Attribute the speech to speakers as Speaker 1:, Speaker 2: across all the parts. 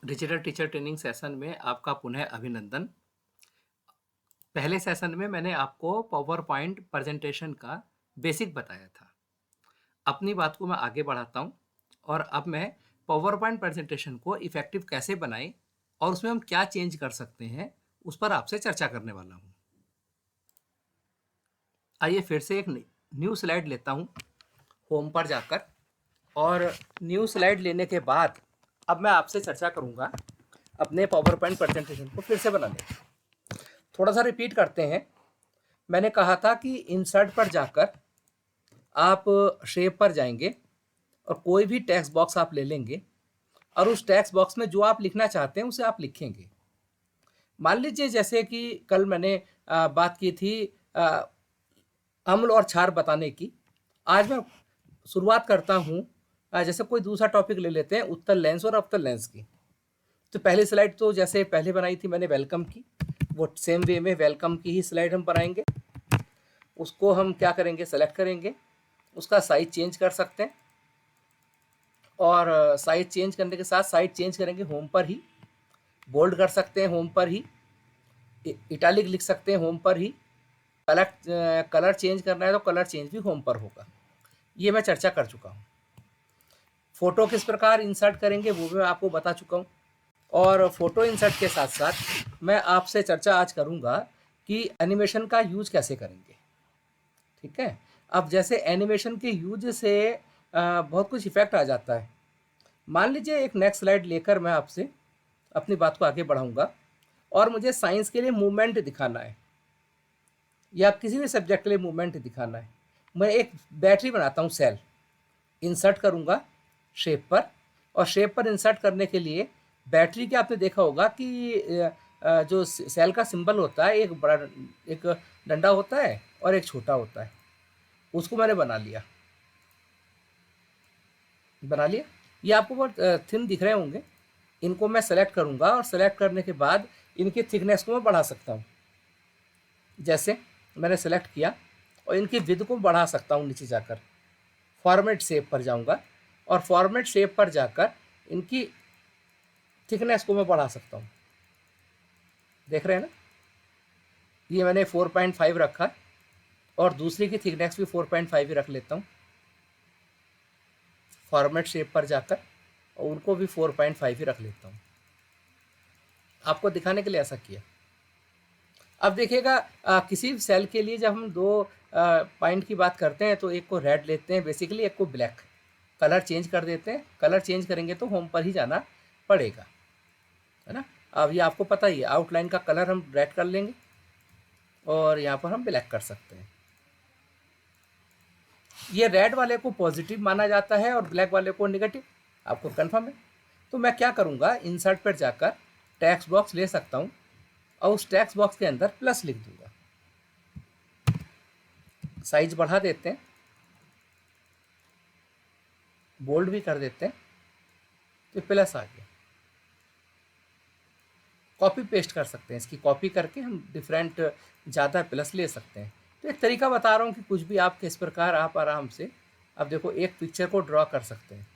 Speaker 1: Digital teacher training session में आपका पुनः अभिनंदन। पहले सेशन में मैंने आपको पावर पॉइंट प्रेजेंटेशन का बेसिक बताया था। अपनी बात को मैं आगे बढ़ाता हूँ और अब मैं पावर पॉइंट प्रेजेंटेशन को इफ़ेक्टिव कैसे बनाएँ और उसमें हम क्या चेंज कर सकते हैं, उस पर आपसे चर्चा करने वाला हूँ। आइए फिर से एक न्यू स्लाइड लेता हूँ होम पर जाकर, और न्यू स्लाइड लेने के बाद अब मैं आपसे चर्चा करूँगा अपने पावर पॉइंट प्रेजेंटेशन को फिर से बनाने की। थोड़ा सा रिपीट करते हैं। मैंने कहा था कि इंसर्ट पर जाकर आप शेप पर जाएंगे और कोई भी टेक्स्ट बॉक्स आप ले लेंगे और उस टेक्स्ट बॉक्स में जो आप लिखना चाहते हैं उसे आप लिखेंगे। मान लीजिए जैसे कि कल मैंने बात की थी अम्ल और क्षार बताने की। आज मैं शुरुआत करता हूँ जैसे कोई दूसरा टॉपिक ले लेते हैं, उत्तल लेंस और अवतल लेंस की। तो पहली स्लाइड तो जैसे पहले बनाई थी मैंने वेलकम की, वो सेम वे में वेलकम की ही स्लाइड हम बनाएंगे। उसको हम क्या करेंगे, सेलेक्ट करेंगे, उसका साइज चेंज कर सकते हैं और साइज चेंज करने के साथ साइज चेंज करेंगे होम पर ही, बोल्ड कर सकते हैं होम पर ही, इटालिक लिख सकते हैं होम पर ही, कलर चेंज करना है तो कलर चेंज भी होम पर होगा। ये मैं चर्चा कर चुका हूँ। फोटो किस प्रकार इंसर्ट करेंगे वो भी मैं आपको बता चुका हूँ। और फोटो इंसर्ट के साथ साथ मैं आपसे चर्चा आज करूँगा कि एनिमेशन का यूज कैसे करेंगे। ठीक है। अब जैसे एनिमेशन के यूज से बहुत कुछ इफेक्ट आ जाता है। मान लीजिए एक नेक्स्ट स्लाइड लेकर मैं आपसे अपनी बात को आगे बढ़ाऊंगा और मुझे साइंस के लिए मूवमेंट दिखाना है या किसी भी सब्जेक्ट के लिए मूवमेंट दिखाना है। मैं एक बैटरी बनाता हूँ, सेल इंसर्ट करूँगा शेप पर, और शेप पर इंसर्ट करने के लिए बैटरी के आपने देखा होगा कि जो सेल का सिंबल होता है, एक बड़ा एक डंडा होता है और एक छोटा होता है। उसको मैंने बना लिया। ये आपको बहुत थिन दिख रहे होंगे। इनको मैं सेलेक्ट करूँगा और सेलेक्ट करने के बाद इनकी थिकनेस को मैं बढ़ा सकता हूँ। जैसे मैंने सेलेक्ट किया और इनकी विड्थ को बढ़ा सकता हूँ नीचे जाकर। फॉर्मेट शेप पर जाऊँगा और फॉर्मेट शेप पर जाकर इनकी थिकनेस को मैं बढ़ा सकता हूँ। देख रहे हैं ना, ये मैंने 4.5 रखा और दूसरी की थिकनेस भी 4.5 ही रख लेता हूँ। फॉर्मेट शेप पर जाकर और उनको भी 4.5 ही रख लेता हूँ। आपको दिखाने के लिए ऐसा किया। अब देखिएगा किसी भी सेल के लिए जब हम दो पॉइंट की बात करते हैं तो एक को रेड लेते हैं बेसिकली, एक को ब्लैक। कलर चेंज कर देते हैं। कलर चेंज करेंगे तो होम पर ही जाना पड़ेगा, है ना। अब ये आपको पता ही है, आउटलाइन का कलर हम रेड कर लेंगे और यहाँ पर हम ब्लैक कर सकते हैं। ये रेड वाले को पॉजिटिव माना जाता है और ब्लैक वाले को नेगेटिव। आपको कन्फर्म है। तो मैं क्या करूँगा, इंसर्ट पर जाकर टेक्स्ट बॉक्स ले सकता हूँ और उस टेक्स्ट बॉक्स के अंदर प्लस लिख दूंगा। साइज बढ़ा देते हैं, बोल्ड भी कर देते हैं, तो प्लस आ गया। कॉपी पेस्ट कर सकते हैं, इसकी कॉपी करके हम डिफरेंट ज़्यादा प्लस ले सकते हैं। तो एक तरीका बता रहा हूँ कि कुछ भी आप किस प्रकार आप आराम से, अब देखो एक पिक्चर को ड्रॉ कर सकते हैं।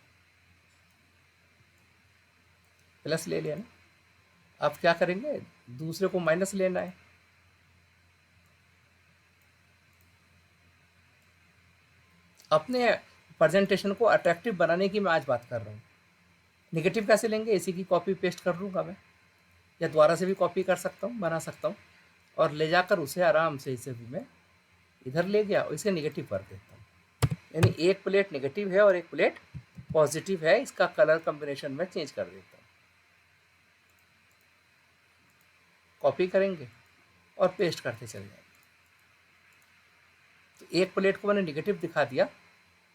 Speaker 1: प्लस ले लिया ना, अब क्या करेंगे, दूसरे को माइनस लेना है। अपने प्रेजेंटेशन को अट्रैक्टिव बनाने की मैं आज बात कर रहा हूँ। निगेटिव कैसे लेंगे, इसी की कॉपी पेस्ट कर लूँगा मैं, या दोबारा से भी कॉपी कर सकता हूँ, बना सकता हूँ और ले जाकर उसे आराम से इसे भी मैं इधर ले गया और इसे निगेटिव कर देता हूँ। यानी एक प्लेट नेगेटिव है और एक प्लेट पॉजिटिव है, इसका कलर कॉम्बिनेशन में चेंज कर देता हूँ। कॉपी करेंगे और पेस्ट करते चले जाएंगे। तो एक प्लेट को मैंने नेगेटिव दिखा दिया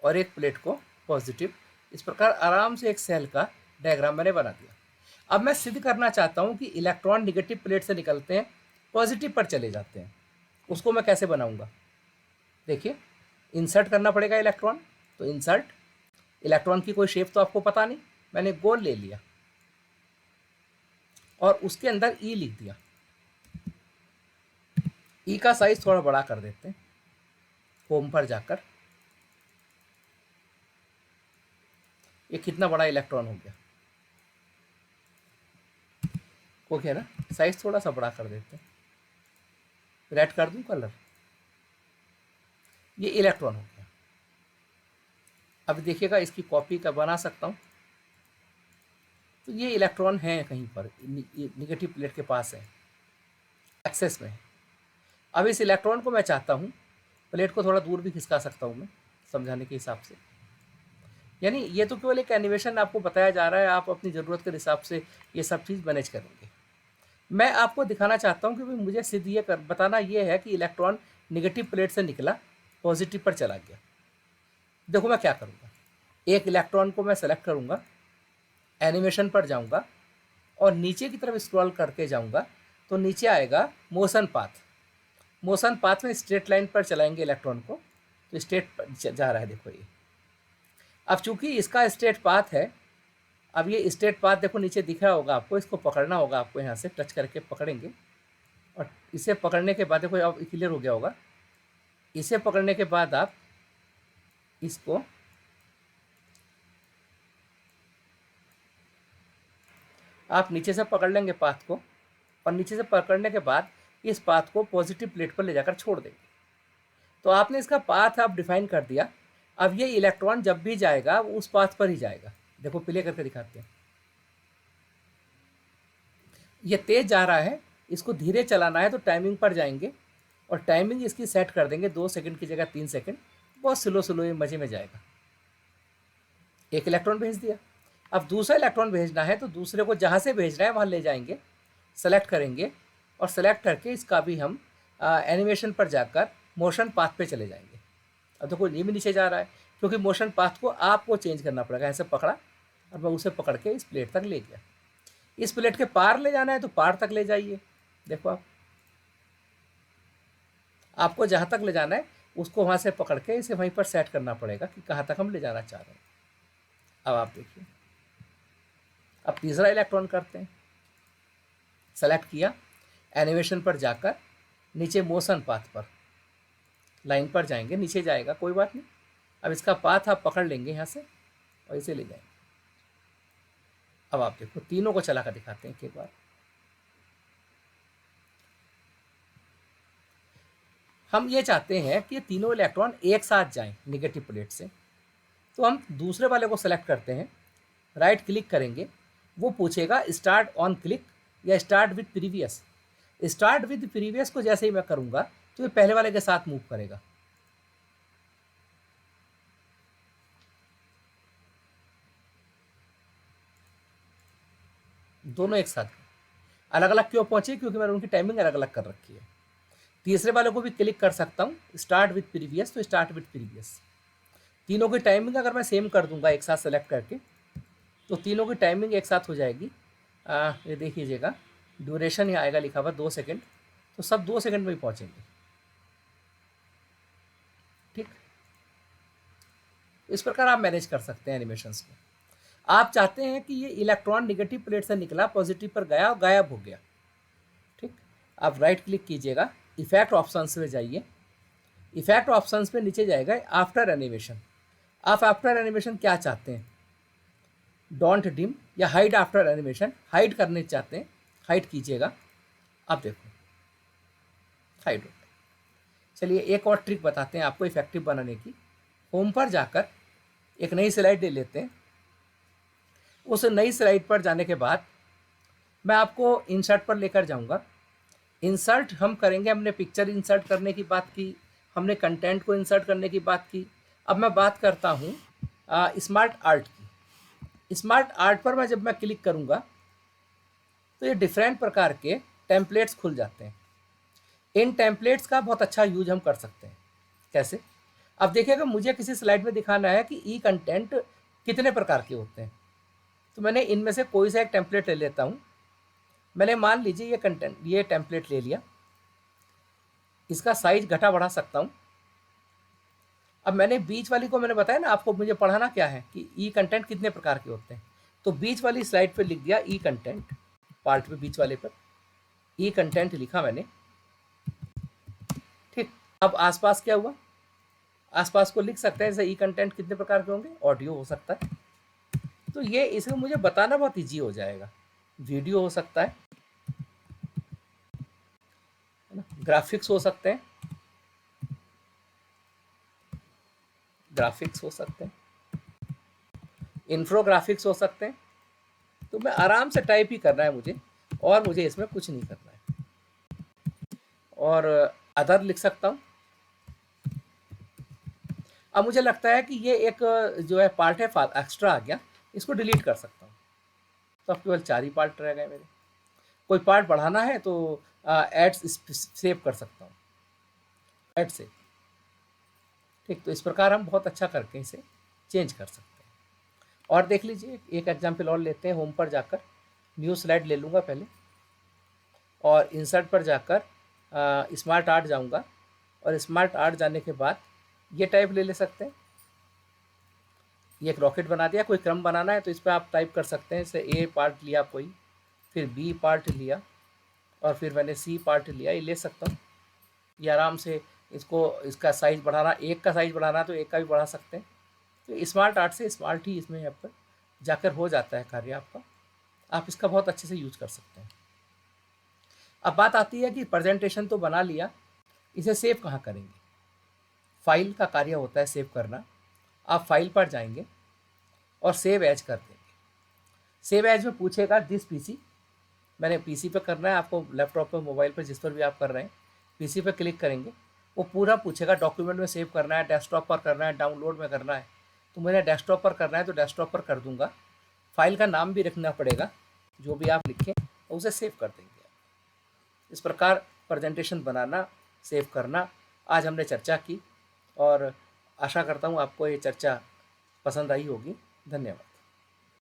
Speaker 1: और एक प्लेट को पॉजिटिव। इस प्रकार आराम से एक सेल का डायग्राम मैंने बना दिया। अब मैं सिद्ध करना चाहता हूँ कि इलेक्ट्रॉन नेगेटिव प्लेट से निकलते हैं, पॉजिटिव पर चले जाते हैं। उसको मैं कैसे बनाऊंगा, देखिए। इंसर्ट करना पड़ेगा इलेक्ट्रॉन, तो इंसर्ट, इलेक्ट्रॉन की कोई शेप तो आपको पता नहीं, मैंने गोल ले लिया और उसके अंदर ई लिख दिया। ई का साइज थोड़ा बड़ा कर देते हैं। होम पर जाकर ये कितना बड़ा इलेक्ट्रॉन हो गया, ओके ना, साइज थोड़ा सा बड़ा कर देते हैं, रेड कर दूं कलर। ये इलेक्ट्रॉन हो गया। अब देखिएगा इसकी कॉपी का बना सकता हूँ। तो ये इलेक्ट्रॉन है कहीं पर निगेटिव प्लेट के पास है, एक्सेस में है। अब इस इलेक्ट्रॉन को मैं चाहता हूँ, प्लेट को थोड़ा दूर भी खिसका सकता हूँ मैं समझाने के हिसाब से। यानी ये तो केवल एक एनिमेशन आपको बताया जा रहा है, आप अपनी ज़रूरत के हिसाब से ये सब चीज़ मैनेज करेंगे। मैं आपको दिखाना चाहता हूँ कि भाई मुझे सिर्फ ये बताना ये है कि इलेक्ट्रॉन निगेटिव प्लेट से निकला, पॉजिटिव पर चला गया। देखो मैं क्या करूँगा, एक इलेक्ट्रॉन को मैं सेलेक्ट करूँगा, एनिमेशन पर जाऊँगा और नीचे की तरफ स्क्रॉल करके जाऊँगा तो नीचे आएगा मोशन पाथ। मोशन पाथ में स्ट्रेट लाइन पर चलाएंगे इलेक्ट्रॉन को तो स्ट्रेट जा रहा है, देखो ये। अब चूंकि इसका स्ट्रेट पाथ है, अब ये स्ट्रेट पाथ देखो नीचे दिख रहा होगा आपको, इसको पकड़ना होगा आपको, यहाँ से टच करके पकड़ेंगे और इसे पकड़ने के बाद देखो अब क्लियर हो गया होगा। इसे पकड़ने के बाद आप इसको नीचे से पकड़ लेंगे पाथ को, और नीचे से पकड़ने के बाद इस पाथ को पॉजिटिव प्लेट पर ले जाकर छोड़ देंगे। तो आपने इसका पाथ आप डिफाइन कर दिया। अब ये इलेक्ट्रॉन जब भी जाएगा वो उस पाथ पर ही जाएगा। देखो प्ले करके दिखाते हैं, ये तेज जा रहा है, इसको धीरे चलाना है तो टाइमिंग पर जाएंगे और टाइमिंग इसकी सेट कर देंगे 2 सेकंड की जगह 3 सेकंड। बहुत स्लो स्लो ये मजे में जाएगा। एक इलेक्ट्रॉन भेज दिया। अब दूसरा इलेक्ट्रॉन भेजना है तो दूसरे को जहाँ से भेजना है वहाँ ले जाएंगे, सेलेक्ट करेंगे और सेलेक्ट करके इसका भी हम एनिमेशन पर जाकर मोशन पाथ पे चले जाएंगे। अब देखो ये भी नीचे जा रहा है क्योंकि मोशन पाथ को आपको चेंज करना पड़ेगा। ऐसे पकड़ा और मैं उसे पकड़ के इस प्लेट तक ले गया। इस प्लेट के पार ले जाना है तो पार तक ले जाइए। देखो आपको जहाँ तक ले जाना है उसको वहाँ से पकड़ के इसे वहीं पर सेट करना पड़ेगा कि कहाँ तक हम ले जाना चाह रहे हैं। अब आप देखिए, अब तीसरा इलेक्ट्रॉन करते हैं, सेलेक्ट किया, एनिमेशन पर जाकर नीचे मोशन पाथ पर लाइन पर जाएंगे, नीचे जाएगा कोई बात नहीं। अब इसका पाथ आप पकड़ लेंगे यहाँ से और इसे ले जाएंगे। अब आप देखो तीनों को चला कर दिखाते हैं एक बार। हम ये चाहते हैं कि तीनों इलेक्ट्रॉन एक साथ जाएं निगेटिव प्लेट से, तो हम दूसरे वाले को सेलेक्ट करते हैं, राइट क्लिक करेंगे, वो पूछेगा स्टार्ट ऑन क्लिक या start with previous. Start with previous को जैसे ही मैं करूंगा तो ये पहले वाले के साथ मूव करेगा। दोनों एक साथ। अलग अलग क्यों पहुंचे? क्योंकि मैंने उनकी टाइमिंग अलग अलग कर रखी है। तीसरे वाले को भी क्लिक कर सकता हूँ, स्टार्ट विद प्रीवियस, तो स्टार्ट विद प्रीवियस। तीनों की टाइमिंग अगर मैं सेम कर दूंगा एक साथ सेलेक्ट करके तो तीनों की टाइमिंग एक साथ हो जाएगी। ये देख लीजिएगा, ड्यूरेशन ही आएगा लिखा हुआ 2 सेकंड, तो सब 2 सेकंड में ही पहुंचेंगे। ठीक, इस प्रकार आप मैनेज कर सकते हैं एनिमेशंस को। आप चाहते हैं कि ये इलेक्ट्रॉन निगेटिव प्लेट से निकला, पॉजिटिव पर गया और गायब हो गया। ठीक, आप राइट क्लिक कीजिएगा, इफेक्ट ऑप्शंस में जाइए, इफेक्ट ऑप्शंस में नीचे जाएगा आफ्टर एनिमेशन। आप आफ्टर एनिमेशन क्या चाहते हैं, डोंट डिम या हाइड आफ्टर एनिमेशन, हाइड करने चाहते हैं, हाइड कीजिएगा। अब देखो हाइड हो गया। चलिए एक और ट्रिक बताते हैं आपको इफेक्टिव बनाने की। होम पर जाकर एक नई स्लाइड ले लेते हैं। उस नई स्लाइड पर जाने के बाद मैं आपको इंसर्ट पर लेकर जाऊंगा। इंसर्ट हम करेंगे, हमने पिक्चर इंसर्ट करने की बात की, हमने कंटेंट को इंसर्ट करने की बात की। अब मैं बात करता हूँ स्मार्ट आर्ट की। स्मार्ट आर्ट पर मैं जब मैं क्लिक करूँगा तो ये डिफरेंट प्रकार के टेम्पलेट्स खुल जाते हैं। इन टेम्पलेट्स का बहुत अच्छा यूज हम कर सकते हैं। कैसे? अब देखिएगा, मुझे किसी स्लाइड में दिखाना है कि ई कंटेंट कितने प्रकार के होते हैं, तो मैंने इनमें से कोई सा एक टेम्पलेट ले लेता हूँ। मैंने मान लीजिए ये टेम्पलेट ले लिया, इसका साइज घटा बढ़ा सकता हूँ। अब मैंने बीच वाली को, मैंने बताया ना आपको मुझे पढ़ाना क्या है कि ई कंटेंट कितने प्रकार के होते हैं, तो बीच वाली स्लाइड पे लिख दिया ई कंटेंट, पार्ट पे बीच वाले पर ई कंटेंट लिखा मैंने। ठीक, अब आसपास क्या हुआ, आसपास को लिख सकते हैं जैसे ई कंटेंट कितने प्रकार के होंगे, ऑडियो हो सकता है, तो ये इसमें मुझे बताना बहुत ईजी हो जाएगा। वीडियो हो सकता है, ग्राफिक्स हो सकते हैं, ग्राफिक्स हो सकते हैं, इन्फोग्राफिक्स हो सकते हैं। तो मैं आराम से टाइप ही करना है मुझे, और मुझे इसमें कुछ नहीं करना है। और अदर लिख सकता हूँ। अब मुझे लगता है कि ये एक जो है पार्ट है एक्स्ट्रा आ गया, इसको डिलीट कर सकता हूँ। तो अब केवल 4 ही पार्ट रह गए मेरे। कोई पार्ट बढ़ाना है तो ऐड सेव कर सकता हूँ, ऐड से। ठीक, तो इस प्रकार हम बहुत अच्छा करके इसे चेंज कर सकते हैं। और देख लीजिए, एक एग्जाम्पल और लेते हैं। होम पर जाकर न्यू स्लाइड ले लूँगा पहले, और इंसर्ट पर जाकर स्मार्ट आर्ट जाऊँगा, और स्मार्ट आर्ट जाने के बाद ये टाइप ले सकते हैं। ये एक रॉकेट बना दिया। कोई क्रम बनाना है तो इस पर आप टाइप कर सकते हैं। जैसे ए पार्ट लिया कोई, फिर बी पार्ट लिया, और फिर मैंने सी पार्ट लिया, ये ले सकता हूँ। ये आराम से इसको, इसका साइज़ बढ़ाना, एक का साइज़ बढ़ाना है तो एक का भी बढ़ा सकते हैं। तो स्मार्ट आर्ट से स्मार्ट ही इसमें यहाँ पर जाकर हो जाता है कार्य आपका। आप इसका बहुत अच्छे से यूज कर सकते हैं। अब बात आती है कि प्रेजेंटेशन तो बना लिया, इसे सेव कहाँ करेंगे। फाइल का कार्य होता है सेव करना। आप फाइल पर जाएंगे और सेव एज कर देंगे। सेव एज में पूछेगा दिस पीसी, मैंने पीसी पे करना है, आपको लैपटॉप पे, मोबाइल पे, जिस पर भी आप कर रहे हैं, पीसी पे क्लिक करेंगे, वो पूरा पूछेगा डॉक्यूमेंट में सेव करना है, डेस्कटॉप पर करना है, डाउनलोड में करना है। तो मैंने डेस्कटॉप पर करना है तो डेस्कटॉप पर कर दूंगा। फाइल का नाम भी रखना पड़ेगा, जो भी आप लिखें उसे सेव कर देंगे। इस प्रकार प्रेजेंटेशन बनाना, सेव करना, आज हमने चर्चा की, और आशा करता हूँ आपको ये चर्चा पसंद आई होगी। धन्यवाद।